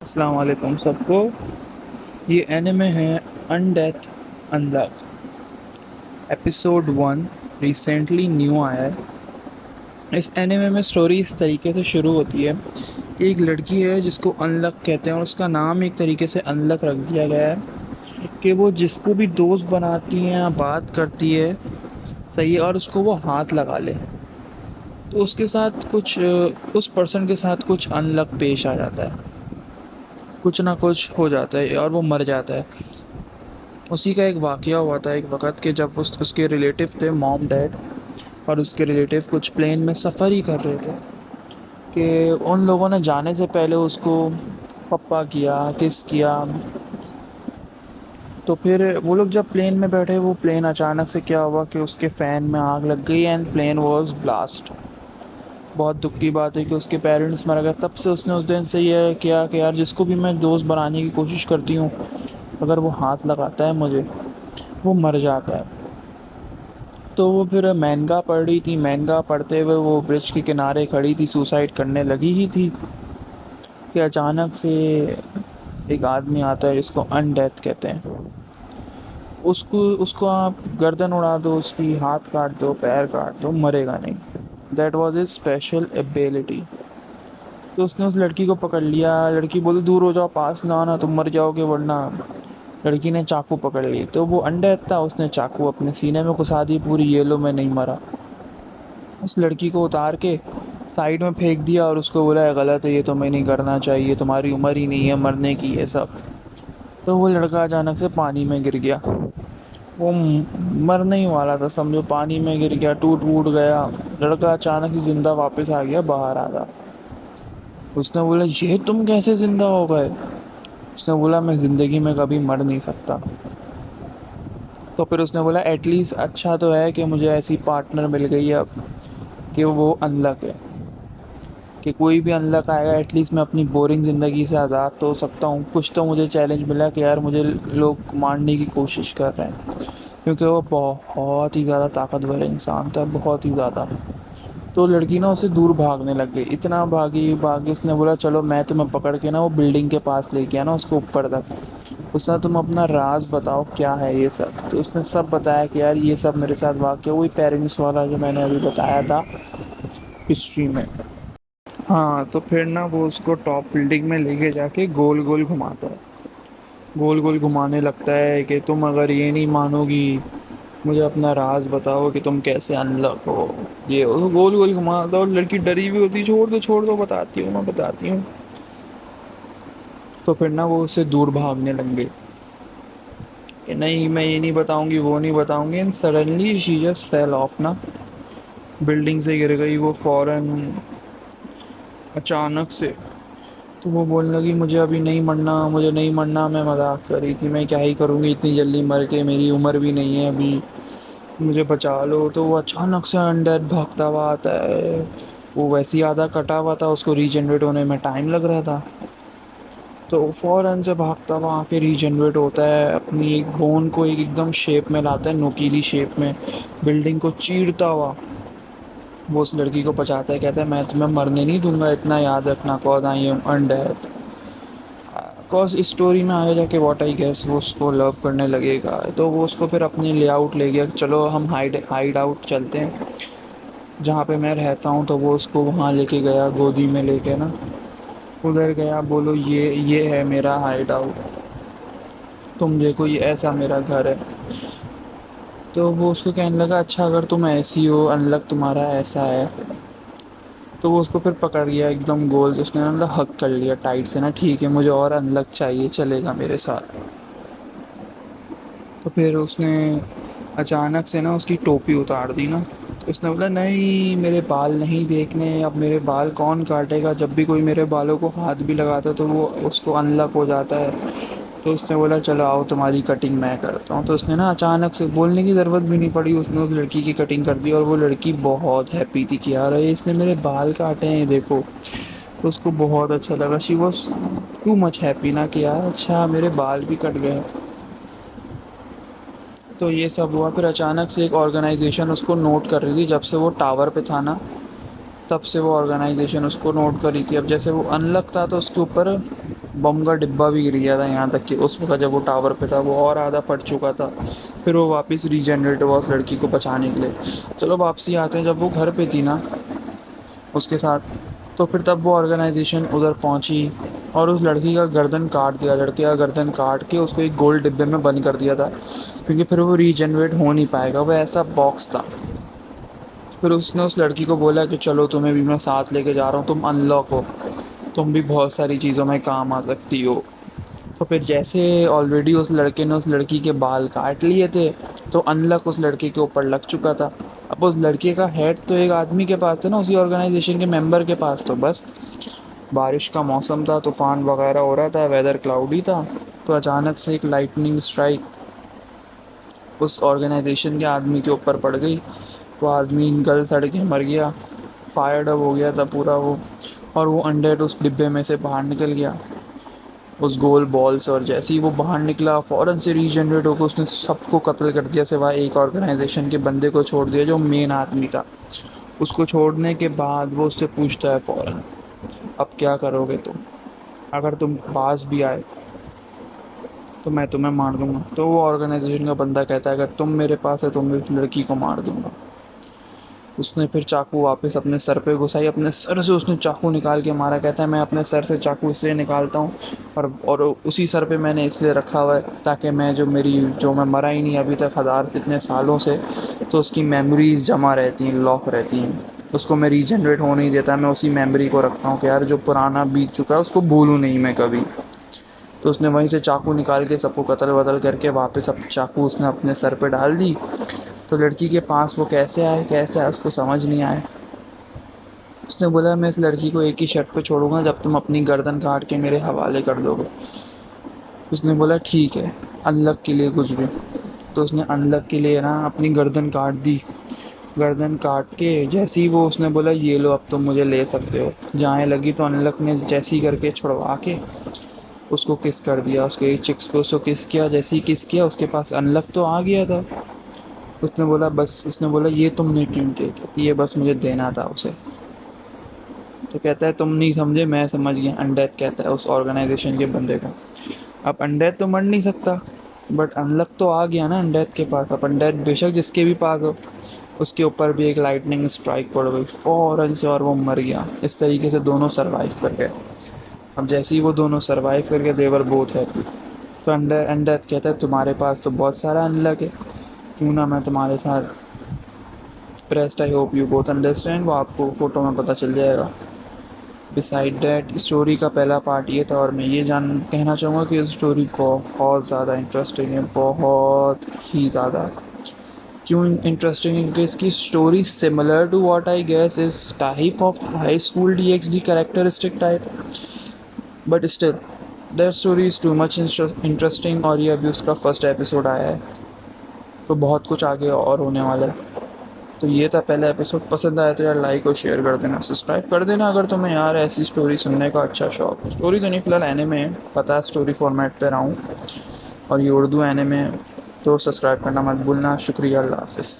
अस्सलाम वालेकुम सबको। ये एनिमे है अनडेथ अनलक एपिसोड 1। रिसेंटली न्यू आया है। इस एनिमे में स्टोरी इस तरीके से शुरू होती है कि एक लड़की है जिसको अनलक कहते हैं और उसका नाम एक तरीके से अनलक रख दिया गया है कि वो जिसको भी दोस्त बनाती है या बात करती है सही है और उसको वो हाथ लगा ले तो उसके साथ कुछ उस पर्सन के साथ कुछ अनलक पेश आ जाता है। कुछ ना कुछ हो जाता है और वो मर जाता है। उसी का एक वाक़या हुआ था एक वक़्त के जब उसके रिलेटिव थे मॉम डैड और उसके रिलेटिव कुछ प्लेन में सफ़र ही कर रहे थे कि उन लोगों ने जाने से पहले उसको पप्पा किया, किस किया। तो फिर वो लोग जब प्लेन में बैठे वो प्लेन अचानक से क्या हुआ कि उसके फ़ैन में आग लग गई एंड प्लेन वाज़ ब्लास्ट। बहुत दुःख की बात है कि उसके पेरेंट्स मर गए। तब से उसने उस दिन से ये किया कि यार जिसको भी मैं दोस्त बनाने की कोशिश करती हूँ, अगर वो हाथ लगाता है मुझे, वो मर जाता है। तो वो फिर मैंगा पढ़ रही थी। मैंगा पढ़ते हुए वो ब्रिज के किनारे खड़ी थी, सुसाइड करने लगी ही थी कि अचानक से एक आदमी आता है जिसको अनडेथ कहते हैं। उसको उसको आप गर्दन उड़ा दो, उसकी हाथ काट दो, पैर काट दो, मरेगा नहीं। That was is special ability. तो उसने उस लड़की को पकड़ लिया। लड़की बोली दूर हो जाओ, पास ना आना, तुम मर जाओगे वरना। लड़की ने चाकू पकड़ ली तो वो अनडेथ था। उसने चाकू अपने सीने में घुसा दी पूरी, ये लो मैं नहीं मरा। उस लड़की को उतार के साइड में फेंक दिया और उसको बोला है गलत है, ये तुम्हें नहीं करना चाहिए, तुम्हारी उम्र ही नहीं है मरने की ये सब। तो वो लड़का अचानक से पानी में गिर गया। वो मरने ही वाला था समझो, पानी में गिर गया, टूट वूट गया। लड़का अचानक से जिंदा वापस आ गया, बाहर आ गया। उसने बोला ये तुम कैसे जिंदा हो गए? उसने बोला मैं ज़िंदगी में कभी मर नहीं सकता। तो फिर उसने बोला एटलीस्ट अच्छा तो है कि मुझे ऐसी पार्टनर मिल गई है अब कि वो अनलक है, कि कोई भी अनलक आएगा एटलीस्ट मैं अपनी बोरिंग ज़िंदगी से आज़ाद तो हो सकता हूँ। कुछ तो मुझे चैलेंज मिला कि यार मुझे लोग मारने की कोशिश कर रहे हैं, क्योंकि वो बहुत ही ज़्यादा ताकतवर इंसान था, बहुत ही ज़्यादा। तो लड़की ना उसे दूर भागने लग गई, इतना भागी भागी उसने बोला चलो मैं तुम्हें पकड़ के ना वो बिल्डिंग के पास ले गया ना उसको ऊपर तक। उसने तुम अपना राज बताओ क्या है ये सब। तो उसने सब बताया कि यार ये सब मेरे साथ वाक़या वही पेरेंट्स वाला जो मैंने अभी बताया था हिस्ट्री में। हाँ तो फिर ना वो उसको टॉप बिल्डिंग में लेके जाके गोल गोल घुमाता है। गोल गोल घुमाने लगता है कि तुम अगर ये नहीं मानोगी, मुझे अपना राज बताओ कि तुम कैसे अनलॉक हो। ये वो गोल गोल घुमाता है और लड़की डरी हुई होती है, छोड़ दो बताती हूँ मैं बताती हूँ। तो फिर ना वो उससे दूर भागने लग गई कि नहीं मैं ये नहीं बताऊंगी वो नहीं बताऊंगी। And suddenly she just fell off ना, बिल्डिंग से गिर गई वो फौरन अचानक से। तो वो बोलने लगी मुझे अभी नहीं मरना, मुझे नहीं मरना। मैं मजाक कर रही थी, मैं क्या ही करूँगी इतनी जल्दी मर के, मेरी उम्र भी नहीं है अभी, मुझे बचा लो। तो वो अचानक से अनडेड भागता हुआ आता है। वो वैसे ही आधा कटा हुआ था, उसको रीजनरेट होने में टाइम लग रहा था। तो फ़ौरन से भागता हुआ आके रीजनरेट होता है, अपनी एक बोन को एक एकदम शेप में लाता है, नुकीली शेप में, बिल्डिंग को चीरता हुआ वो उस लड़की को बचाता है। कहता है मैं तुम्हें मरने नहीं दूंगा, इतना याद रखना, cause I am undead. Cause इस स्टोरी में आगे जाके व्हाट आई गेस वो उसको लव करने लगेगा। तो वो उसको फिर अपने लेआउट ले गया, चलो हम हाइड आउट चलते हैं जहाँ पे मैं रहता हूँ। तो वो उसको वहाँ लेके गया, गोदी में लेके ना उधर गया। बोलो ये है मेरा हाइड आउट, तुम देखो ये ऐसा मेरा घर है। तो वो उसको कहने लगा अच्छा अगर तुम ऐसी हो, अनलक तुम्हारा ऐसा है। तो वो उसको फिर पकड़ गया एकदम गोल, तो उसने मतलब हक कर लिया टाइट से ना, ठीक है मुझे और अनलक चाहिए, चलेगा मेरे साथ। तो फिर उसने अचानक से ना उसकी टोपी उतार दी ना। तो उसने बोला नहीं मेरे बाल नहीं देखने, अब मेरे बाल कौन काटेगा? जब भी कोई मेरे बालों को हाथ भी लगाता तो वो उसको अनलक हो जाता है। तो उसने बोला चलो आओ तुम्हारी कटिंग मैं करता हूँ। तो उसने ना अचानक से बोलने की ज़रूरत भी नहीं पड़ी, उसने उस लड़की की कटिंग कर दी और वो लड़की बहुत हैप्पी थी कि यार ये इसने मेरे बाल काटे हैं देखो। तो उसको बहुत अच्छा लगा, she was too much happy ना कि यार अच्छा मेरे बाल भी कट गए। तो ये सब हुआ। फिर अचानक से एक ऑर्गेनाइजेशन उसको नोट कर रही थी, जब से वो टावर पे था ना, तब से वो ऑर्गेनाइजेशन उसको नोट करी थी। अब जैसे वो अनलक था तो उसके ऊपर बम का डिब्बा भी गिर गया था, यहाँ तक कि उस वक्त जब वो टावर पे था वो और आधा फट चुका था। फिर वो वापस रीजनरेट हुआ उस लड़की को बचाने के लिए। चलो वापसी आते हैं, जब वो घर पे थी ना उसके साथ, तो फिर तब वो ऑर्गेनाइजेशन उधर पहुंची और उस लड़की का गर्दन काट दिया। लड़के का गर्दन काट के उसको एक गोल्ड डिब्बे में बंद कर दिया था, क्योंकि फिर वो रीजनरेट हो नहीं पाएगा। वो ऐसा बॉक्स था। फिर उसने उस लड़की को बोला कि चलो तुम्हें भी मैं साथ लेके जा रहा हूँ, तुम अनलॉक हो, तुम भी बहुत सारी चीज़ों में काम आ सकती हो। तो फिर जैसे ऑलरेडी उस लड़के ने उस लड़की के बाल काट लिए थे, तो अनलक उस लड़के के ऊपर लग चुका था। अब उस लड़के का हेड तो एक आदमी के पास था ना, उसी ऑर्गेनाइजेशन के मेंबर के पास। तो बस बारिश का मौसम था, तूफान वगैरह हो रहा था, वेदर क्लाउडी था, तो अचानक से एक लाइटनिंग स्ट्राइक उस ऑर्गेनाइजेशन के आदमी के ऊपर पड़ गई। वो आदमी गल सड़ के मर गया, फायर्ड अप हो गया था पूरा वो। और वो अनडेड उस डिब्बे में से बाहर निकल गया उस गोल बॉल से। और जैसे ही वो बाहर निकला फ़ौरन से रीजनरेट होकर उसने सबको कत्ल कर दिया, सिवाय एक ऑर्गेनाइजेशन के बंदे को छोड़ दिया जो मेन आदमी था। उसको छोड़ने के बाद वो उससे पूछता है फ़ौरन, अब क्या करोगे तुम? अगर तुम पास भी आए तो मैं तुम्हें मार दूंगा। तो वो ऑर्गेनाइजेशन का बंदा कहता है, अगर तुम मेरे पास है तो मैं इस लड़की को मार दूंगा। उसने फिर चाकू वापस अपने सर पे घुसाई, अपने सर से उसने चाकू निकाल के मारा। कहता है मैं अपने सर से चाकू इसलिए निकालता हूँ और उसी सर पे मैंने इसलिए रखा हुआ है ताकि मैं जो मैं मरा ही नहीं अभी तक हज़ार इतने सालों से, तो उसकी मेमोरीज जमा रहती हैं, लॉक रहती हैं। उसको मैं रीजनरेट होने नहीं देता, मैं उसी मेमोरी को रखता हूँ कि यार जो पुराना बीत चुका है उसको भूलूँ नहीं मैं कभी। तो उसने वहीं से चाकू निकाल के सबको कत्ल वतल करके वापस अब चाकू उसने अपने सर पे डाल दी। तो लड़की के पास वो कैसे आए उसको समझ नहीं आया। उसने बोला मैं इस लड़की को एक ही शर्त पे छोड़ूंगा, जब तुम अपनी गर्दन काट के मेरे हवाले कर दोगे। उसने बोला ठीक है, अनलक के लिए कुछ भी। तो उसने अनलक के लिए ना अपनी गर्दन काट दी। गर्दन काट के जैसे ही वो उसने बोला ये लो अब तुम मुझे ले सकते हो, जाने लगी तो अनलक ने जैसी करके छुड़वा के उसको किस कर दिया, उसके चिक्स पे उसको किस किया। जैसे ही किस किया उसके पास अनलक तो आ गया था। उसने बोला ये तुमने क्यों किया? कहती ये बस मुझे देना था उसे। तो कहता है तुम नहीं समझे, मैं समझ गया। अनडेथ कहता है उस ऑर्गेनाइजेशन के बंदे को। अब अनडेथ तो मर नहीं सकता, बट अनलक तो आ गया ना अनडेथ के पास। अब अनडेथ बेशक जिसके भी पास हो, उसके ऊपर भी एक लाइटनिंग स्ट्राइक पड़ गई फौरन से और वो मर गया। इस तरीके से दोनों सरवाइव कर गए। अब जैसे ही वो दोनों सरवाइव कर गए, देवर बोथ है, तो अनडेथ कहता है तुम्हारे पास तो बहुत सारा अनलक है, क्यों ना मैं तुम्हारे साथ pressed. I hope you both understand. वो आपको फोटो में पता चल जाएगा। बिसाइड डैट स्टोरी का पहला पार्ट ये था, और मैं ये कहना चाहूँगा कि स्टोरी बहुत ज़्यादा इंटरेस्टिंग है, बहुत ही ज़्यादा। क्यों इंटरेस्टिंग है? क्योंकि इसकी story similar to what I guess is type of high school DxD characteristic type, but still that story is too much interesting. और ये अभी उसका फर्स्ट एपिसोड आया है, तो बहुत कुछ आगे और होने वाला है। तो ये था पहला एपिसोड। पसंद आया तो यार लाइक और शेयर कर देना, सब्सक्राइब कर देना अगर तुम्हें यार ऐसी स्टोरी सुनने का अच्छा शौक है। स्टोरी तो नहीं, फिलहाल एनिमे है, पता है स्टोरी फॉर्मेट पे रहा हूँ, और ये उर्दू एनिमे है। तो सब्सक्राइब करना मत भूलना। शुक्रिया, अल्लाह हाफिज़।